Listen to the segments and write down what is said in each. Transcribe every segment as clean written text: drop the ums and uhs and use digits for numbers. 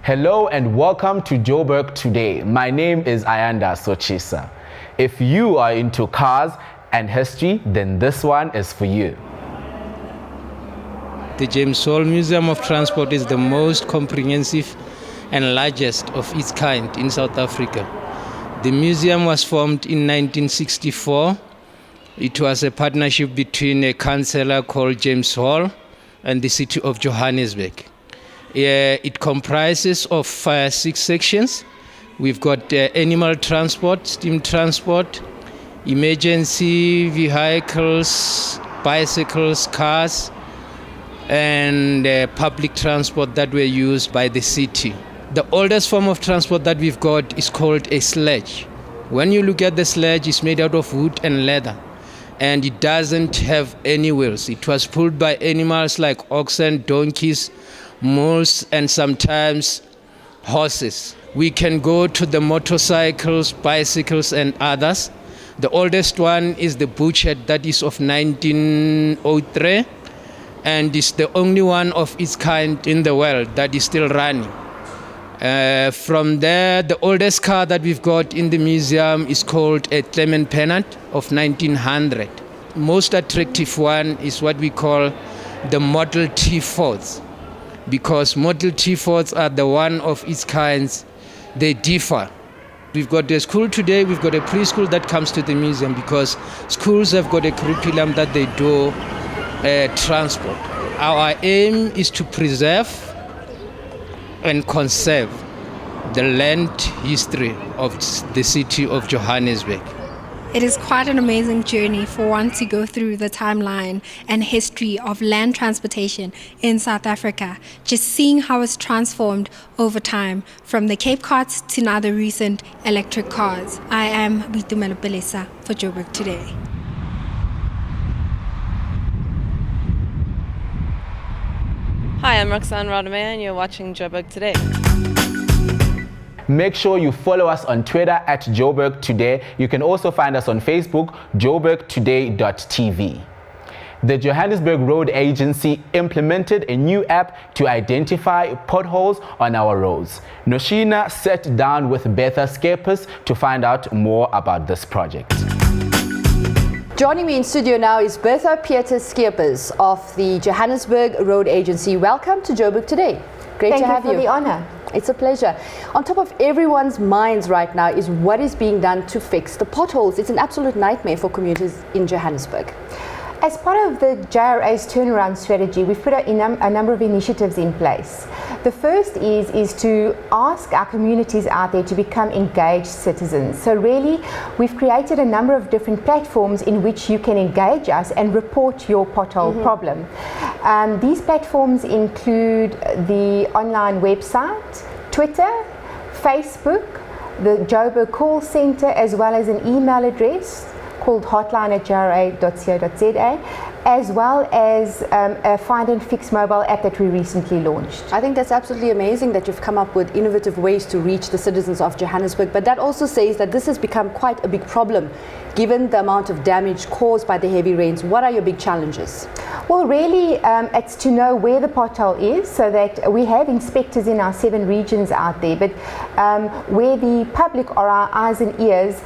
Hello and welcome to Joburg Today. My name is Ayanda Sochisa. If you are into cars and history, then this one is for you. The James Hall Museum of Transport is the most comprehensive and largest of its kind in South Africa. The museum was formed in 1964. It was a partnership between a councillor called James Hall and the city of Johannesburg. It comprises of 6 sections. We've got animal transport, steam transport, emergency vehicles, bicycles, cars, and public transport that were used by the city. The oldest form of transport that we've got is called a sledge. When you look at the sledge, it's made out of wood and leather, and it doesn't have any wheels. It was pulled by animals like oxen, donkeys, mules, and sometimes horses. We can go to the motorcycles, bicycles, and others. The oldest one is the Butched, that is of 1903, and is the only one of its kind in the world that is still running. From there, the oldest car that we've got in the museum is called a Clement Pennant of 1900. Most attractive one is what we call the Model T Fords, because Model T Fords are the one of its kinds. They differ. We've got a school today, we've got a preschool that comes to the museum because schools have got a curriculum that they do transport. Our aim is to preserve and conserve the land history of the city of Johannesburg. It is quite an amazing journey for one to go through the timeline and history of land transportation in South Africa, just seeing how it's transformed over time from the Cape carts to now the recent electric cars. I am Bitumelo Pelesa for Joburg Today. Hi, I'm Roxanne Rodemayer and you're watching Joburg Today. Make sure you follow us on Twitter at Joburg Today. You can also find us on Facebook, joburgtoday.tv. The Johannesburg Road Agency implemented a new app to identify potholes on our roads. Noshina sat down with Betha Skeppers to find out more about this project. Joining me in studio now is Bertha Pieter Skeppers of the Johannesburg Road Agency. Welcome to Joburg Today. Great to have you. Thank you for the honor. It's a pleasure. On top of everyone's minds right now is what is being done to fix the potholes. It's an absolute nightmare for commuters in Johannesburg. As part of the JRA's turnaround strategy, we've put a number of initiatives in place. The first is to ask our communities out there to become engaged citizens. So really, we've created a number of different platforms in which you can engage us and report your pothole problem. These platforms include the online website, Twitter, Facebook, the Joburg call center, as well as an email address called hotline@jra.co.za, as well as a Find and Fix mobile app that we recently launched. I think that's absolutely amazing that you've come up with innovative ways to reach the citizens of Johannesburg, but that also says that this has become quite a big problem given the amount of damage caused by the heavy rains. What are your big challenges? Well, really, it's to know where the pothole is, so that we have inspectors in our 7 regions out there, but where the public are our eyes and ears,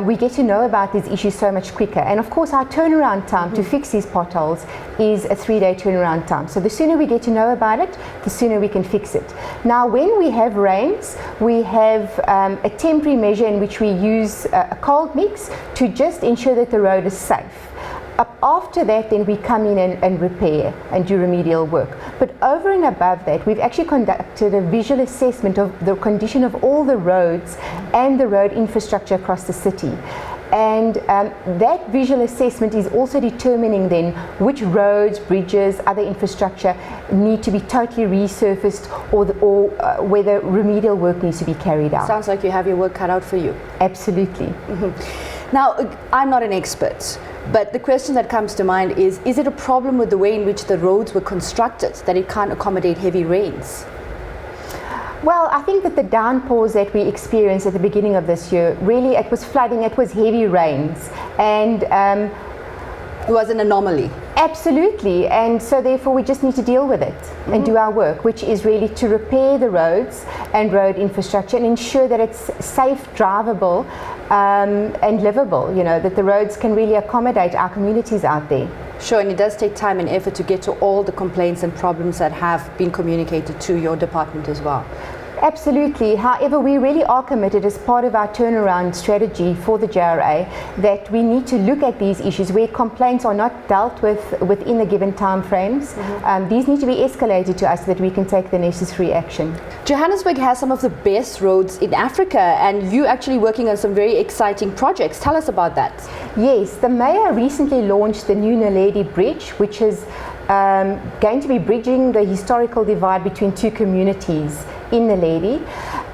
we get to know about these issues so much quicker. And of course, our turnaround time to fix these potholes is a 3-day turnaround time. So the sooner we get to know about it, the sooner we can fix it. Now, when we have rains, we have a temporary measure in which we use a cold mix to just ensure that the road is safe. After that, then we come in and repair and do remedial work. But over and above that, we've actually conducted a visual assessment of the condition of all the roads and the road infrastructure across the city. And that visual assessment is also determining then which roads, bridges, other infrastructure need to be totally resurfaced or whether remedial work needs to be carried out. Sounds like you have your work cut out for you. Absolutely. Now, I'm not an expert, but the question that comes to mind is it a problem with the way in which the roads were constructed that it can't accommodate heavy rains? Well, I think that the downpours that we experienced at the beginning of this year, really it was flooding, it was heavy rains, and it was an anomaly. Absolutely, and so therefore we just need to deal with it. and do our work, which is really to repair the roads and road infrastructure and ensure that it's safe, drivable, and livable, you know, that the roads can really accommodate our communities out there. Sure, and it does take time and effort to get to all the complaints and problems that have been communicated to your department as well. Absolutely. However, we really are committed as part of our turnaround strategy for the JRA that we need to look at these issues where complaints are not dealt with within the given time frames. These need to be escalated to us so that we can take the necessary action. Johannesburg has some of the best roads in Africa, and you actually working on some very exciting projects. Tell us about that. Yes, the mayor recently launched the new Naledi Bridge, which is going to be bridging the historical divide between two communities in Naledi.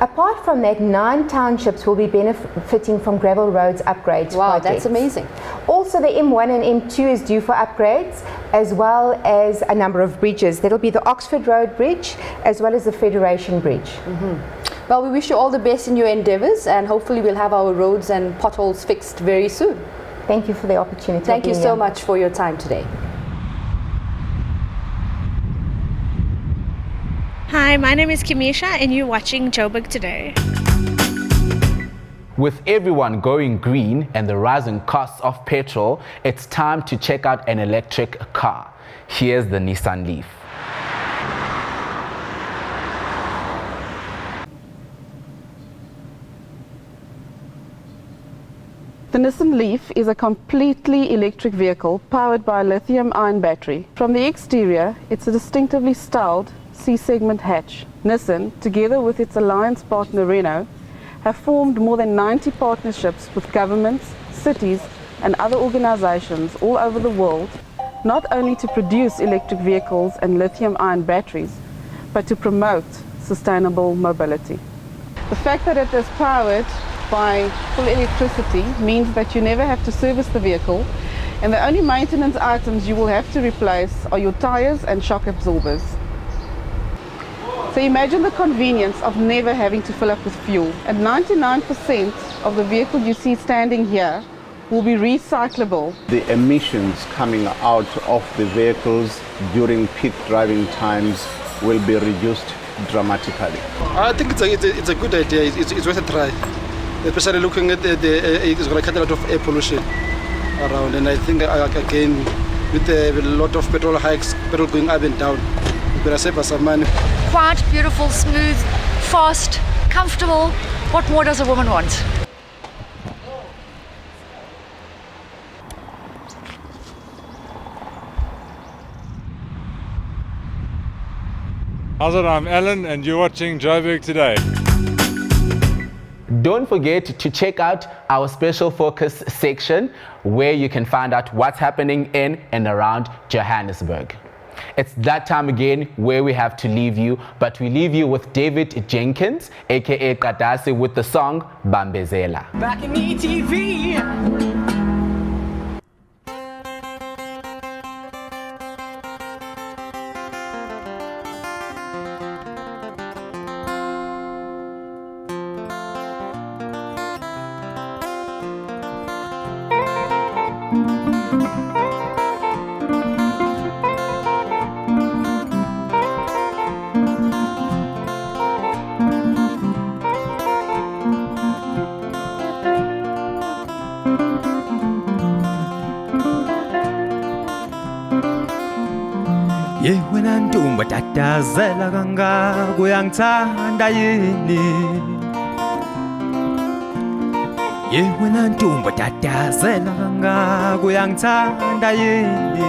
Apart from that, 9 townships will be benefiting from gravel roads upgrades. Wow, projects. that's amazing. Also, the M1 and M2 is due for upgrades, as well as a number of bridges. That'll be the Oxford Road Bridge, as well as the Federation Bridge. Well, we wish you all the best in your endeavors, and hopefully we'll have our roads and potholes fixed very soon. Thank you for the opportunity. Thank you so much for your time today. Hi, my name is Kimisha and you're watching Joburg Today. With everyone going green and the rising costs of petrol, it's time to check out an electric car. Here's the Nissan Leaf. The Nissan Leaf is a completely electric vehicle powered by a lithium-ion battery. From the exterior, it's a distinctively styled C-segment hatch. Nissan, together with its alliance partner Renault, have formed more than 90 partnerships with governments, cities and other organizations all over the world, not only to produce electric vehicles and lithium-ion batteries, but to promote sustainable mobility. The fact that it is powered by full electricity means that you never have to service the vehicle, and the only maintenance items you will have to replace are your tires and shock absorbers. So imagine the convenience of never having to fill up with fuel. And 99% of the vehicle you see standing here will be recyclable. The emissions coming out of the vehicles during peak driving times will be reduced dramatically. I think it's a good idea. It's worth a try, especially looking at it's going to cut a lot of air pollution around. And I think again, with a lot of petrol hikes, petrol going up and down, we're going to save us some money. Quiet, beautiful, smooth, fast, comfortable. What more does a woman want? How's it? I'm Alan and you're watching Joburg Today. Don't forget to check out our special focus section where you can find out what's happening in and around Johannesburg. It's that time again where we have to leave you, but we leave you with David Jenkins, aka Kadasi, with the song Bambezela. Back in ETV. Wena ntombi tatazela kangaka uyangithanda yini wena ntombi tatazela kangaka uyangithanda yini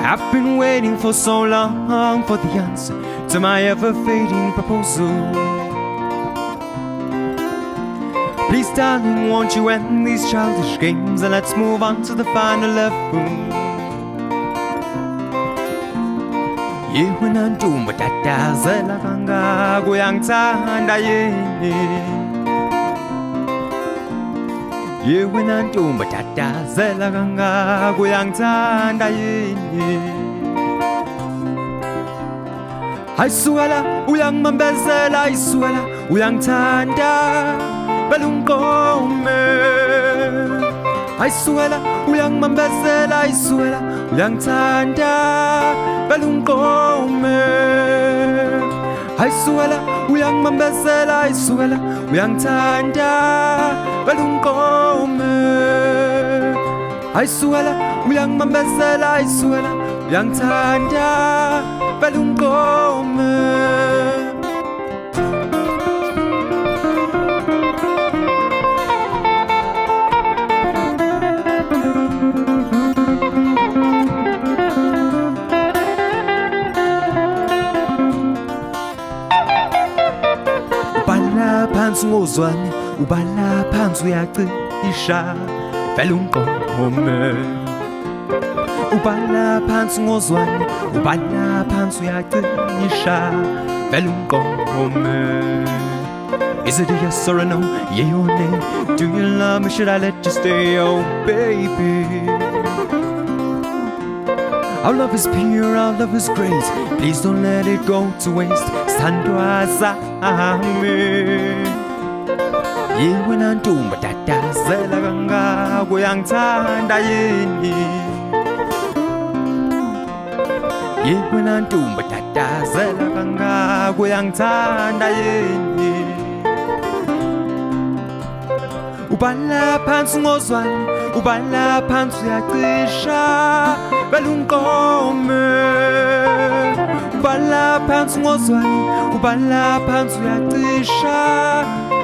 I've been waiting for so long for the answer to my ever-fading proposal. Please darling, won't you end these childish games and let's move on to the final level. Wena ntombi tatazela kangaka uyangithanda yini wena ntombi tatazela kangaka uyangithanda yini Ayisuela uyangimambezela ayisuela uyangithanda belunqome Ayisuela uyangimambezela ayisuela uyangithanda vele ungigome ayisukela uyangimambezela ayisukela uyangithanda vele ungigome ayisukela uyangimambezela ayisukela uyangithanda vele ungigome phansi ngozwane ubala phansi uyacisha vele ungigome ubala phansi ngozwane ubala phansi uyacisha vele ungigome Is it a yes or a no? Yeah or nay? Do you love me? Should I let you stay? Oh baby, our love is pure, our love is great. Please don't let it go to waste. Stand wazami Yewe nantumba tatazela kangako uyangithanda yini Yewe nantumba tatazela kangako uyangithanda yini Ubala phansi ngozwane ubala phansi uyacisha vele ungigome ubala phansi ngozwane ubala phansi uyacisha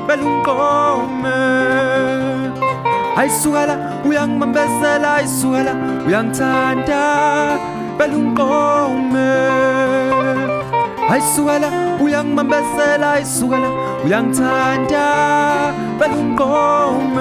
vele ungigome ayisukela uyangimambezela ayisukela uyangithanda vele ungigome ayisukela uyangimambezela ayisukela uyangithanda vele ungigome